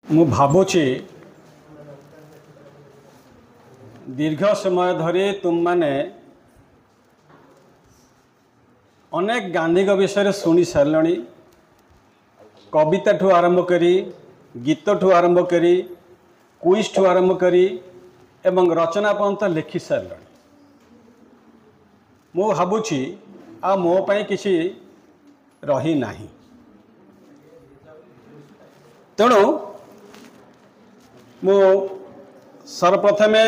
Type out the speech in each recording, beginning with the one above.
मु भावुची दीर्घ समय धरी तुम माने अनेक गांधी विषय शुणी सारे कविता ठू आरंभ करी गीत ठू आरंभ करी क्विज ठू आरंभ करी एवं रचना पर्यंत लिखि सारे मु भावुची आ मो पाई किसी रही नाही तेणु मु सर्वप्रथमे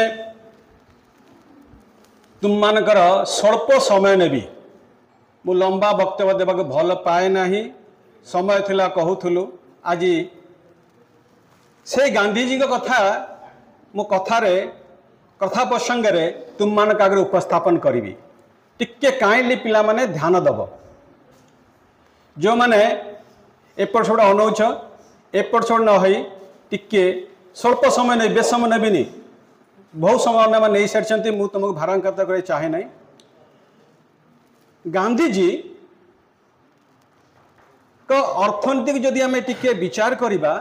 तुम मानकर स्वल्प समय नेबी मु लंबा वक्तव्य देवाक भल पाए नाही समय थिला कहूथुलु आज से गांधीजी कथा मो कथा प्रसंग रे तुम मानक आगे उपस्थापन करी टिके काइंडली पिला माने ध्यान दब जो माने एपट सेपट अनौछ एपट सेपट न होई टिके स्वल्प समय नहीं बेस समय नेबिनी बहुत समय अन्य नहीं सारी मुझे तुमको भारांकित कर चाहे ना गांधीजी को अर्थनीति जदि आम टिके विचार करवा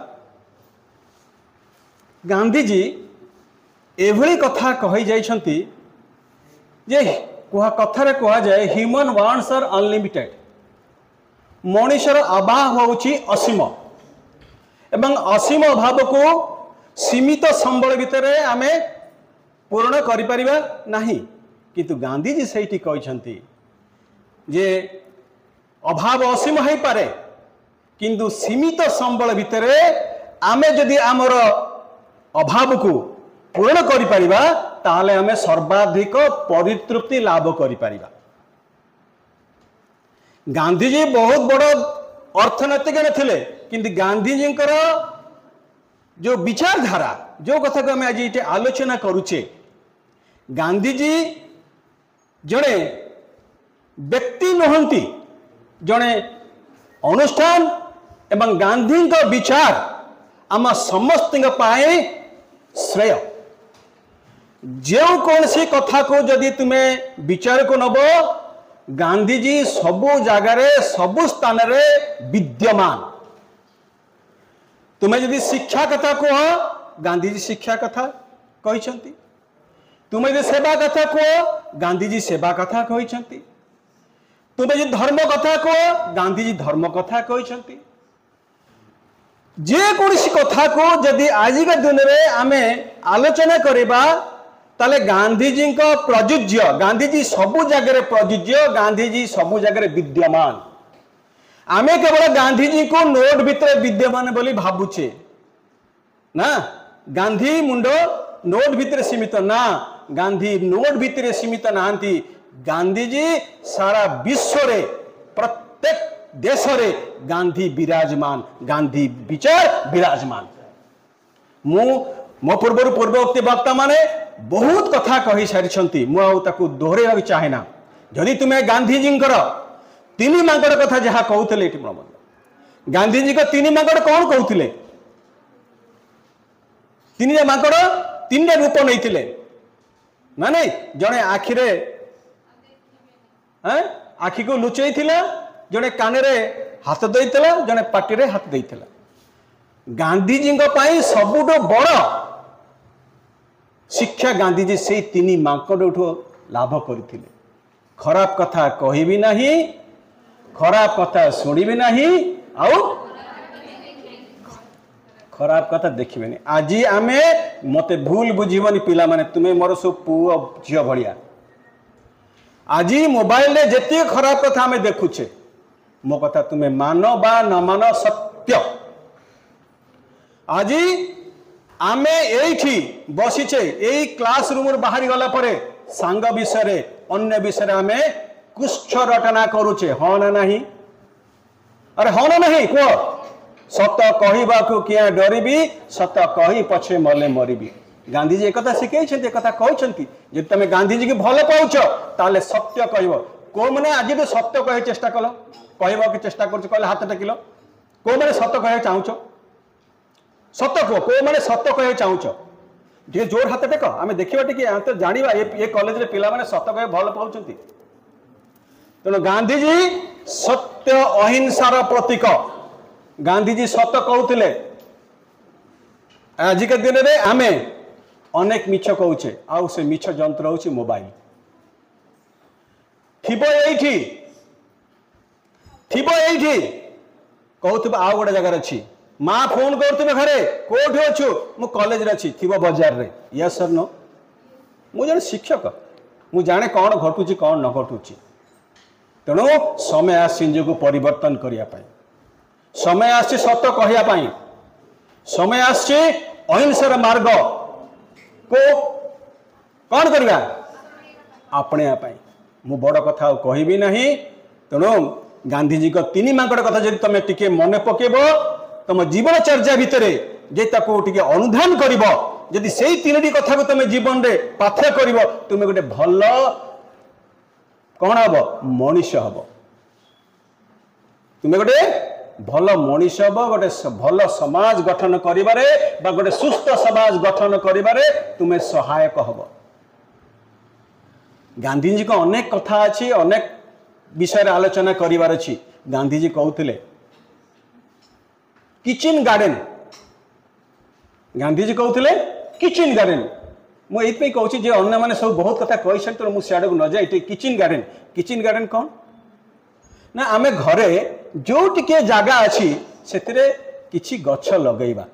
गांधीजी एभली कथा कही जाइछंती जे कथारे कह जाए ह्यूमन वांट्स आर अनलिमिटेड मनुष्यर अभाव होउची असीम एवं असीम अभाव को सीमित संबल भितर आमे पूर्ण करिपारिबा नाही किंतु गांधीजी सेठी कहते जे अभाव असीम हो पारे किंतु सीमित संबल भितर आमे जदि आमर अभाव को पूर्ण करिपारिबा ताले आमे सर्वाधिक परितृप्ति लाभ करिपारिबा। गांधीजी बहुत बड़ अर्थनैतिक थे किंतु गांधीजी जो विचारधारा जो कथा को आम आज ये आलोचना करुचे गांधीजी जड़े व्यक्ति नुहंती जड़े अनुष्ठान एवं गांधी विचार आम समस्त श्रेय जो कौन सी कथा को जदि तुम्हें विचार को नब गांधीजी सबु जगार सबु स्थान रे विद्यमान तुम्हें यदि शिक्षा कथा कह गांधीजी शिक्षा कथा कहते तुम्हें यदि सेवा कथा कह गांधीजी सेवा कथा कहते तुम्हें यदि धर्म कथा कह गांधीजी धर्म कथा कहते जे कौन कथा को यदि आजिका दिन में आमे आलोचना करबा ताले गांधीजी प्रयुज्य गांधीजी सबु जगह प्रयुज्य गांधीजी सबु जगह विद्यमान आमे केवल गांधीजी को नोट भितर विद्यमान बोली भावुचे ना गांधी मुंड नोट भितर सीमित ना गांधी नोट भितर सीमित नहांती गांधीजी सारा विश्व रे प्रत्येक देश रे गांधी विराजमान गांधी विचार विराजमान मो पूर्ववर्ती वक्ता माने बहुत कथा कही सारी मुझे दोहराइबा चाहे ना जदि तुम्हें गांधीजी तीन मांकड़ कथा जहाँ कहते गांधीजी को तीन मांकड़ कौन कहते तीन मांकड़ तीन रूप नहीं ना नहीं जड़े आखिरे आखि को लुचई जड़े कान हाथ देता जड़े पार्टी हाथ देता गांधीजी सबुठ बड़ शिक्षा गांधीजी से तीन मांकड़ लाभ करते खराब कथा कहबी नहीं खराब कथा शुणिबी नहीं आउ खराब कथा देखिबे नहीं आज आमे मते भूल बुझीबनी पिला माने तुम्हें मोर सब पुओ झियो भलिया आज मोबाइल रे जेते खराब कथा आमे देखुछे मो कथा तुम्हें मानो बा न मानो सत्य आज आमे एठी बसीचे एई क्लास रूम रे बाहरी गला परे सांग विषय अन्य विषय आमे कुछ रटना करुचे हाँ ना नहीं अरे हाँ ना नहीं कह सत कहवा को क्या डरबी सत कही पछे मले मरबी गांधीजी एक शिखे कथा कहते जब तुम गांधीजी की भल पाउच ताले सत्य कह को मैंने आज तो सत्य कह चेष्टा कल कह चेष्टा कर हाथ टेकिल को मैंने सत्य कह चाहूच सत्य कह को मैंने सत्य कह चाहूच जे जोर हाथ टेक आम देखा टे जाना ये कॉलेज पिला माने सत्य कह भल पाँच तेणु गांधीजी सत्य अहिंसार प्रतीक गांधीजी सत्य कहते आजिका दिन में आमे अनेक मिछ कहूचे आउ से मिछ जंत्र होची मोबाइल थिबो एठी कहूथबा आउ गोटे जगह अच्छी माँ फोन करते घरे कोठी अच्छु मु कॉलेज रे अच्छी थिबो बाजार रे यस सर नो मु जने शिक्षक मु जाने कौन घटुची कौन न घटुची तेणु समय आसी को परिवर्तन करिया पाई समय आसी सत कहिया पाई समय आसी अहिंसार मार्ग को कौन करवा अपने पाई मु बड़ कथा कहबी नहीं तेणु गांधीजी को तीन मांकड़ कथा जब तुम टिके मन पकेब तुम जीवन चर्चा भितर जे ताको टिके अनुधान करिब जदि से तीन कथा को तुम जीवन रे पाथ्य करिब तुम गोटे भल कौन हम मनीष हम तुम गोटे भल मनीष हम गोटे भल समाज गठन करिबारे बा गोटे सुस्थ समाज गठन करिबारे तुम सहायक हम गांधीजी को अनेक कथा अच्छी अनेक विषय आलोचना करिवार अछि गांधीजी कहते किचन गार्डन गांधीजी कहते किचन गार्डन मुझे कहूँ जे अन्य मैंने सब बहुत कथा कही तो मुझे सियाड़ को न जाए किचन गार्डन कौन ना आमे घरे जो टिके जगह अच्छी से किछि गछ लगेबा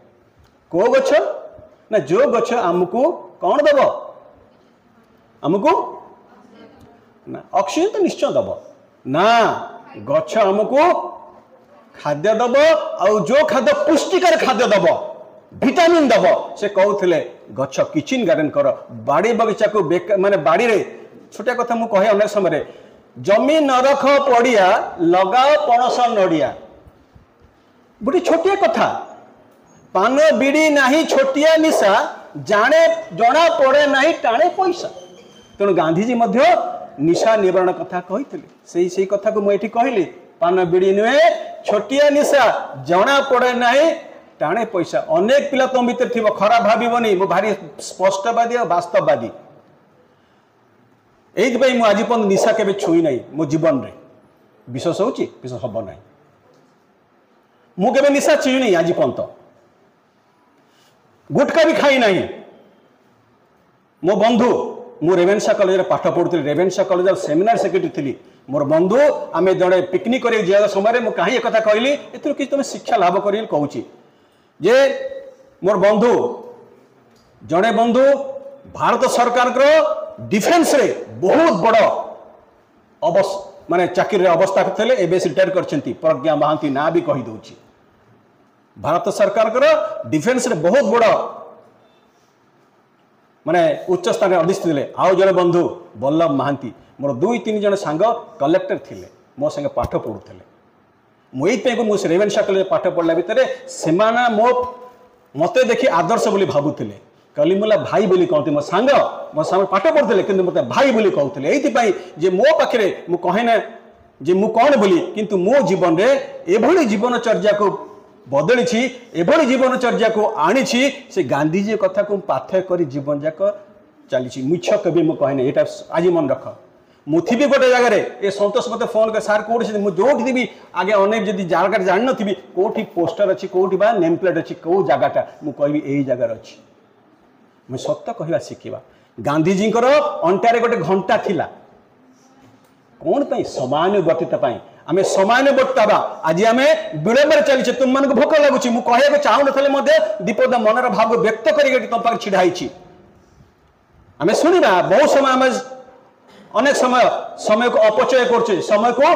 को गछ ना जो गछ आमको कौन दब आमको ना ऑक्सीजन तो निश्चय दब ना गछ आमको खाद्य दब आउ जो खाद्य पुष्टिकर खाद्य दब विटामिन दब से कहते गछ किचन गार्डन कर बाड़ी बगीचा को माने बाड़ी रे छोटा कथा मु कहे अनेक समय जमी न रख पड़िया लगाओ पणस नड़िया गोटे छोटिया कथा पान बीड़ी नाही छोटिया निशा जाने जना पड़े नाही टाणे पैसा तेणु गांधीजी मध्य निशा निवारण कथा कही से कथा को मुझे कहली पान बीड़ी नुहे छोटिया निशा जना पड़े नाही टाणे पैसा अनेक पिला तुम भीतर थी खराब भावनी मु भारी स्पष्टवादी और वास्तववादी यही आज पर्यटन निशा के छुई ना मो जीवन रे विश्वास होची विश्वास हम ना मुझे निशा छुईनी आज पर्यटन गुटका भी खाई ना मो बंधु मु रेवेन्सा कॉलेज रे पाठ पढ़ुली रेवेन्सा कॉलेज सेमिनार सेक्रेटरी थी मोर बंधु आम जड़े पिकनिक कर जा समय मुझे कहीं एक कहली एथुर कि तुम शिक्षा लाभ कर कहूँ जे मोर बंधु जड़े बंधु भारत सरकार डिफेन्स रे बहुत बड़ माने चाकरी अवस्थापित थे एवं रिटायर करछंती प्रज्ञा महांती ना भी कही दउची भारत सरकार डिफेन्स रे बहुत बड़ माने उच्च स्थान अधिष्ठित थे आउ जड़े बंधु बल्लभ महांती मोर दुई तीन जन सांग कलेक्टर थिले मो संगे पाठ पढ़ुले मुझे रेवेन्सा कॉलेज पाठ पढ़ला भितर से मो मते देखी आदर्श बोली भावुले कहली मुला भाई बोली कहते मो सांग पाठ पढ़ुले कि मत भाई बोली कहते ये मो पाखे मु कहे ना जे मु कौन बोली किंतु मो जीवन रे एभली जीवनचर्या को बदली एभली जीवनचर्या को आनी से गांधीजी कथा को पाथ्य कर जीवन जाक चली मिछ कभी मु कहे ना यहाँ आज मन रख मुथी गोटे जगह ये संतोष मत फोन कर सार कौटी मुझे थी आगे अनेक जब जगह जान नी कौटी पोस्टर अच्छी कौटी बा नेम प्लेट अच्छी कौ जगहटा मुझे यही जगार अच्छी मुझे सत्य कहवा शिखा गांधीजी अंटारे गोटे घंटा थिला कौन पाई समानुवर्तिता आम समानुवर्तिता आज आम विलंब चली तुम मान भोक लगुच मुझे कहना चाहून दीपद मनर भाव व्यक्त कर तुम पाखे छिड़ाई आम शुणा बहुत समय आम अनेक समय को अपचय कर समय को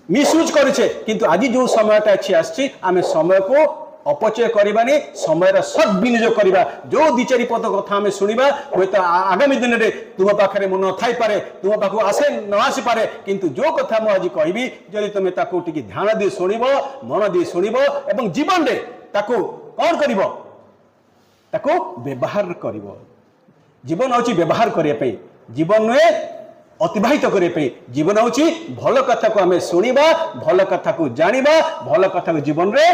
मिसयूज करे किंतु आज जो समयटा अच्छी आसी आम समय को अपचय करवानी समय सद्विनियोग करवा जो दि चारि पद कथा आम शुणा हूँ तो आगामी दिन में तुम पाखे मन थी पारे तुम पाक आसे न आसी पारे किंतु जो कथा मुझे कहबी जदि तुम ताकू टिके ध्यान दी शुणव मन दी शुणव एवं जीवन रे ताकू कौन कर ताकू व्यवहार कर जीवन हूँ व्यवहार करने जीवन नुहे अतिबाहित करने जीवन हूँ भल कथा को आम शुणा भल कथा को जाना भल कथा को जीवन रे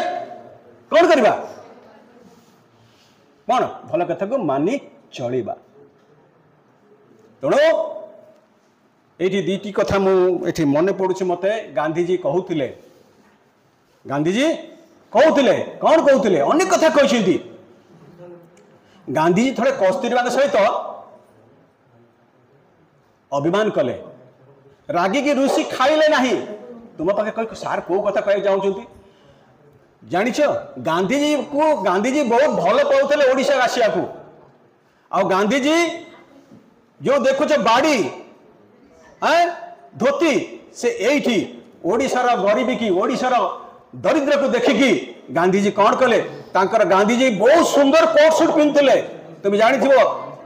कौन करवा कौन भल कथा को मानि चलवा तेणु ये दीटी कथा मुझे मन पड़ू मत गांधीजी कहते कौन कहते अनेक कथा कहते गांधीजी थोड़े कस्तूरबा सहित अभिमान कले, रागिकी रुषि खाइले नहीं। तुम पाखे कह सार कौ कथा कह चाहते जानिछ, गांधीजी बहुत भल पाते ओडिशा आसिया को। आ गांधीजी जो देखुच बाड़ी धोती से एठी ओडिशार गरीबी की ओडिशार दरिद्र को देखिकी गांधीजी कौन कले, तांकर गांधीजी बहुत सुंदर कोट सूट पिंधले। तुम जानी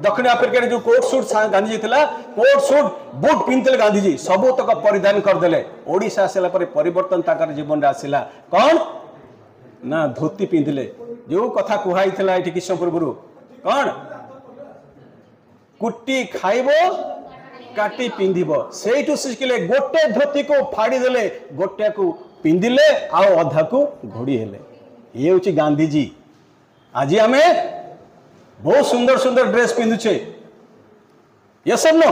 दक्षिण आफ्रिका जो कोट सूट गांधीजी थिला, कोट सूट बूट पिंधले गांधीजी सबू तक परिधान करदेले। ओडिशा आसला पर परिवर्तन ताकर जीवन में आसला, कौन ना धोती पिंधले। जो कथा कुहाई थिला एठी किछ पूर्व कौन कुट्टी खाइबो काटी पिंधिबो, सेठू शिखिले। गोटे धोती को फाड़ी देले, गोटे को पिंधिले, आउ अधा को घोड़ी हेले। ये हूँ गांधीजी। आज आम बहुत सुंदर सुंदर ड्रेस पिंधुचे, ये सब न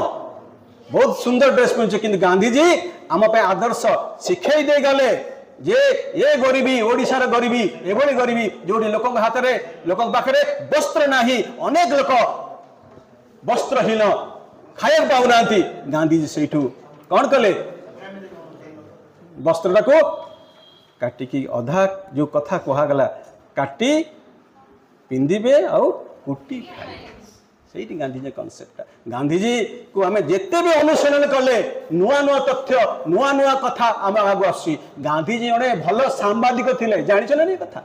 बहुत सुंदर ड्रेस पिंधुचे, किंतु गांधीजी आम आदर्श शिखाई दे गले जे ये गरीबी ओडिशार गरीबी एभली गरीबी जो लोक हाथ में लोक पाखे वस्त्र नाही, अनेक लोक वस्त्रहीन खाया पाऊना। गांधीजी से कौन कले वस्त्रटा को काटिकी अधा जो कथा कहगला काटी पिंधिबे आउ कुटी खाइबे, से गांधीजी कनसेप्ट। गांधीजी को आम जिते भी अनुसरण कले नुआ नुआ तथ्य नुआ नुआ कथा आम आगु आसी। गांधीजी जड़े भल सांबादिक थिले, जानिछ ना नहीं कथा।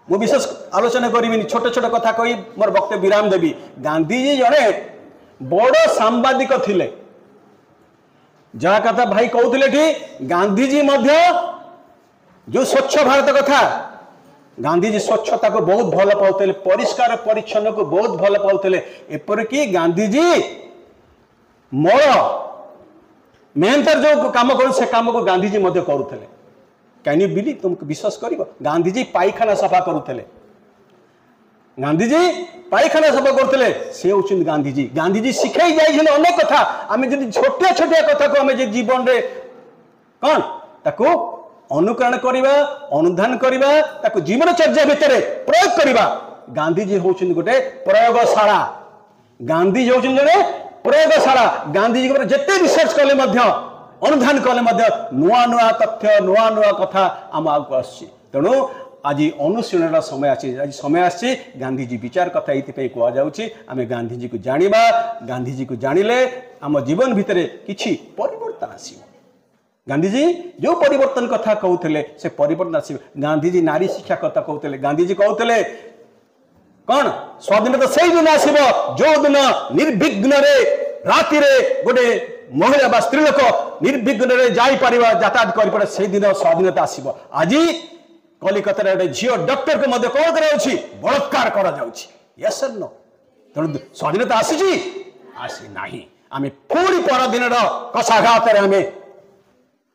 मु विशेष आलोचना करी, छोट छोट कथा कही मोर वक्तव्य विराम देवी। गांधीजी जड़े बड़ सांबादिक थिले, जहा कथा भाई कहते कि गांधीजी मध्य जो स्वच्छ भारत कथा, गांधीजी स्वच्छता को बहुत भल पाते, परिष्कार परिच्छन्न को बहुत भल पाते। एपरिक गांधीजी मल मेहनतर जो काम कर से काम को गांधीजी मध्य करुले। कैन यू बिलीव, तुमको विश्वास कर गांधीजी पायखाना सफा करुले, गांधीजी पायखाना सफा करते से होउछन गांधीजी। गांधीजी शिखाई जाइछन अनेक कथा। आम जदि छोटिया छोटिया कथा को आम जीवन रे कौन ताको अनुकरण करिबा, अनुधान करिबा, ताको जीवनचर्या भितर प्रयोग करिबा। गांधीजी होउछन गोटे प्रयोगशाला, गांधीजी होउछन जने प्रयोगशाला। गांधीजी को जते रिसर्च कले मध्य अनुधान कले मध्य नुआ नुआ तथ्य नुआ नुआ कथा आम आगु आछि। तेणु आज अनुशीलन समय आज समय आसी गांधीजी विचार कथा ये कह जाऊँगी। आम गांधीजी को जानिबा, गांधीजी को जानिले आम जीवन भितर किछि परिवर्तन आसिबो। गांधीजी जो परिवर्तन कथा कहते से परिवर्तन आसिबो। गांधीजी नारी शिक्षा कथा कहते, गांधीजी कहते कौन स्वाधीनता से दिन आसिबो जो दिन निर्विघ्न राति गोटे महिला बा स्त्री लोक निर्विघ्न जापर यातायात कर से दिन स्वाधीनता आसिबो। आज कलिकतार गोटे झील डॉक्टर को मध्य कौन कर बलात्कार करा यस नो। तेणु स्वाधीनता आसी आसी ना, आम पुणी परदिन कषाघात आम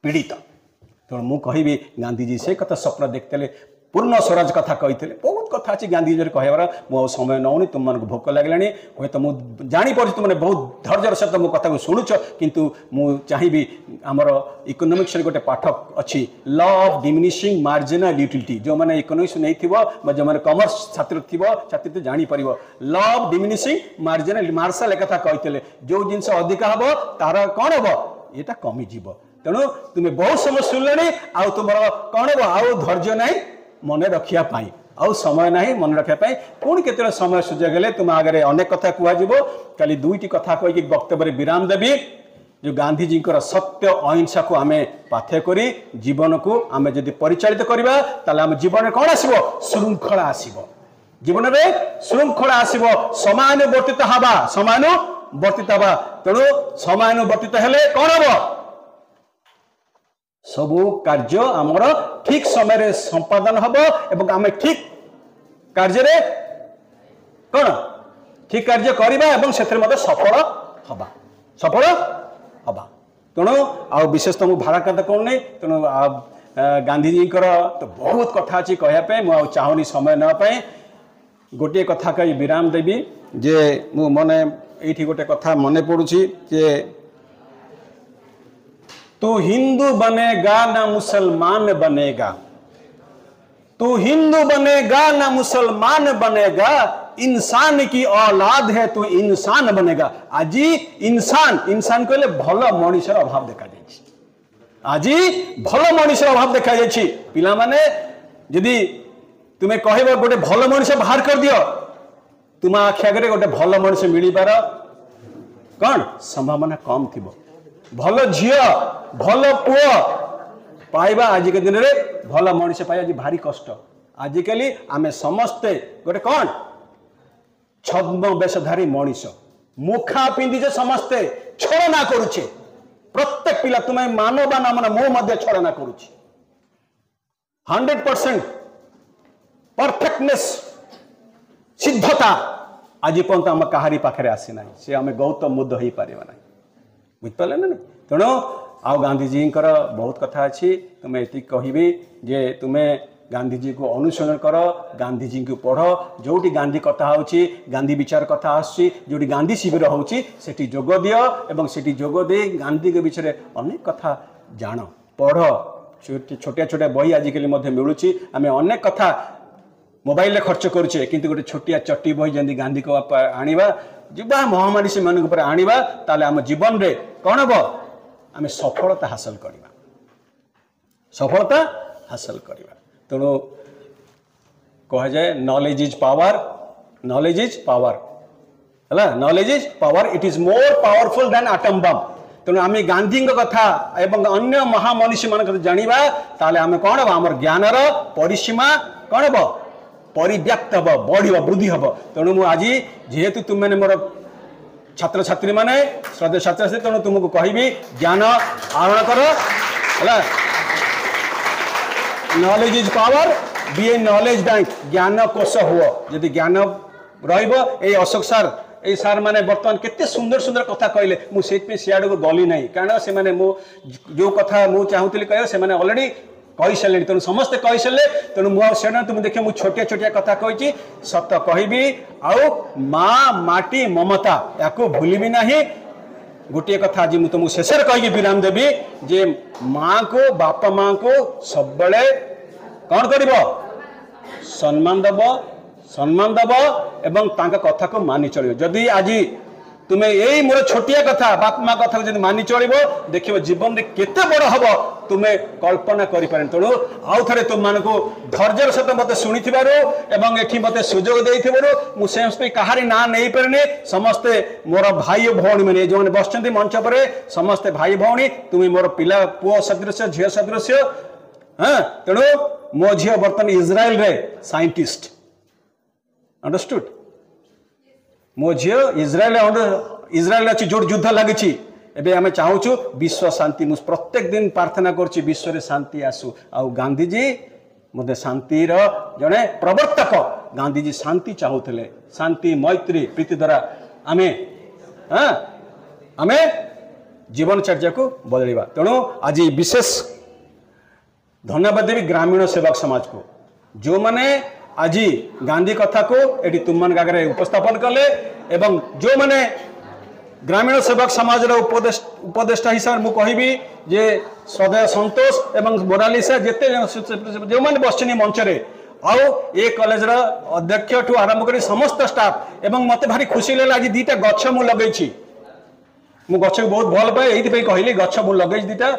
पीड़ित। तेणु मुझे कहि गांधीजी से कथा स्वप्न देखते पूर्ण स्वराज कथा कहते। बहुत कथा अच्छी गांधीजी कहबार, मो समय नौनी तुम मन भोक लगे हे तो मुझे जापर तुमने बहुत धैर्यर सहित मो कथा को शुणुच, किंतु मु चाहिए आमर इकोनोमिक्स गोटे पाठ अच्छी law of diminishing marginal utility. जो मैंने इकोनोमिक्स नहीं थी जो मैंने कमर्स छात्र छात्री तो जापर law of diminishing marginal marshal एक कहते जो जिनस अधिक हम तार कौन हम ये कमिज। तेणु तुम्हें बहुत समय शुणिले आउ तुम कौन हम आउ धैर्य ना मन रखापी आउ समय ना मन रखापी। पुणी केत समय सुजोग हेले तुम आगे अनेक कथा कहु। खाली दुईटी कथा कहीकि वक्तव्य विराम देवी। जो गांधीजी सत्य अहिंसा को आम पाथ्य करी जीवन को आम जदि परिचालित करवा ताले आम जीवन में कौन आसब श्रृंखला आसब, जीवन में श्रृंखला आसब, समानुवर्तित हवा समानुवर्तित हवा। तेणु समानुवर्तित हेले कौन हम सबू कार्य आमर ठीक समय संपादन हम एवं आम ठीक कार्य कौन ठीक कार्य करवा एवं से सफल हवा सफल हवा। तेणु आ विशेष तो मुझे भाड़ा कथा कौन नहीं। तेणु गांधीजी तो बहुत कथा अच्छी कहवाई मुझे चाहूनी समय नापी गोटे कथा कही विराम देवी। जे मु मने ये गोटे कथा मन पड़ुछि जे तू हिंदू बनेगा ना मुसलमान बनेगा, तू हिंदू बनेगा ना मुसलमान बनेगा, इंसान की औलाद है तू इंसान बनेगा। आज इंसान इंसान कहले भल मनुष्यर अभाव देखा जाए। आज भल मनुष्यर अभाव देखा जाए। पिला माने यदि तुम्हें कहब गोटे भल मनुष्य बाहर कर दियो तुम आखि आगे गोटे भल मनुष्य मिल पार कौन संभावना कम थी। भल झील भल पुओ पाइबा आज के दिन में भल मनुष्य पाइबा आज भारी कष्ट। आजिकली आमे समस्ते गोटे कौन छद्म वेशधारी मनीष मुखा पिंधिचे समस्ते छलना करुचे। प्रत्येक पिला तुम्हें मानव नाम मो मध्य छलना करुचे। 100% परफेक्टनेस सिद्धता आज पर्यंत आम कहारी पाखे आसी ना से आम गौतम बुद्ध हो पार ना बुझिपारे ना। तेणु आ गांधीजी बहुत कथा अच्छी तुम्हें ये कहबी जे तुम्हें गांधीजी को अनुसरण कर गांधीजी को पढ़ जोटी गांधी कथा होची गांधी विचार कथा आसी जोटी गांधी शिविर होची सेठी जोग दियो एवं सेठी जोग दे गांधी के विषय अनेक कथा जान पढ़। छोटिया छोटिया बही आजिकल मिलूँ आम अनेक कथा मोबाइल खर्च करुचे किंतु गोटे छोटिया चट्टी बही जमी गांधी को आनिबा जीवा महामारी से मान आनिबा ताले आम जीवन रे कौन हम आम सफलता हासिल करवा सफलता हासिल करवा। तेणु कह जाए knowledge is power knowledge is power है knowledge is power it is more powerful than atom bomb. तेणु आम गांधी कथा एवं अन्य महामनीषी मान जाना ताले आम कौन हम आम ज्ञानर परिसीमा कौन हम परिव्याप्त हम बढ़ वृद्धि हम। तेणु मुझे आज जेहेतु तुम मैंने मोर छात्र छात्री माने श्रद्धेय छात्र छात्री तेणु तुमको कहबी ज्ञान आहरण कर knowledge is power be a knowledge bank ज्ञान कोश हुआ जदि ज्ञान रशोक सार ये सार मैंने बर्तमान केते सुंदर सुंदर कथा कहले मुझे सियाड़ को गली ना कारण से मैंने जो कथा मुझे चाहूली कह से अलरेडी कही सारे तेणु समस्ते कही सारे तेणु मुझे तुम देख मुझे छोटिया छोटिया कथा कही सत कहबी आउ माँ माटी ममता या भूलि ना। गोटे कथा आज मुझे तुमको शेष कहीकि विराम देवी जे माँ को बापा माँ को सब बड़े कौन कर सम्मान दब एवं तांका कथा को मानि चलो। जदि आज तुम्हें यही मोर छोटिया कथा बाप माँ कथा को मानि चलो देख जीवन में केते बड़ हम तुम्हें कल्पना करें। तेणु आउ थे तुम मान धैर्यर सहित मत शुणी एवं मत सुजोग देते कहारी ना नहीं पारे समस्ते मोर भाई भौणी मैंने जो बस मंच पर समस्ते भाई भौणी तुम्हें मोर पिला पुओ सदृश झील सदृश। हाँ तेणु मो झील बर्तमान इज्राएल रे साइंटिस्ट अंडरस्टूड मो झील इज्राएल अच्छी जो युद्ध लगी एबे आमे चाहूँ विश्व शांति मुझे प्रत्येक दिन प्रार्थना करुच्ची विश्व शांति आसू। आ गांधीजी मत शांतिर जड़े प्रवर्तक गांधीजी शांति चाहूले शांति मैत्री प्रीति द्वारा आमे हाँ आमे जीवनचर्या को बदलवा। तेणु आज विशेष धन्यवाद देवी ग्रामीण सेवक समाज को जो माने आज गांधी कथा को ये तुम मान आगे उपस्थापन कले एवं जो माने ग्रामीण सेवक समाज उपदेष्टा हिसाब से कहबी जे श्रद्धेय संतोष एवं मोनालिसा जिते जो मैंने बस मंच आउ ए कॉलेज अध्यक्ष ठू आरंभ कर समस्त स्टाफ एवं मत भारी खुशी लगे आज दीटा गछ मु लगे मु गछ को बहुत भल पाए ये कहली गछ मु लगे दीटा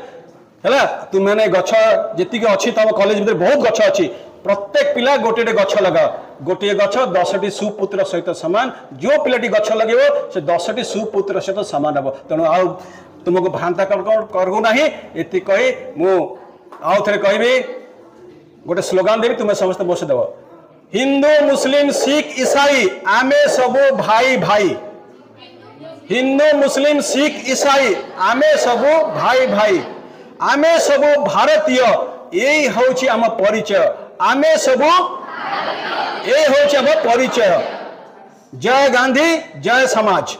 है तुम मैंने गछ जी अच्छी तुम कॉलेज भर बहुत गछ अच्छी प्रत्येक पिला गोटे गछ लगा गोटे गछ 10टी सुपुत्र सहित सामान जो पिलाटी गछ लगे से 10टी सुपुत्र सहित सामान हम। तेणु आउ तुमको भ्रांता करू ना ये कही मु आउ थे कहबी गोटे स्लोगान देवी तुम्हें समस्त बस देव हिंदू मुस्लिम सिख ईसाई आमे सबू भाई भाई हिंदू मुस्लिम सिख ईसाई आमे सबू भाई भाई आमे सबू भारतीय यही हूँ आम परिचय आमे सबू ये हूँ आम परिचय। जय गांधी जय समाज।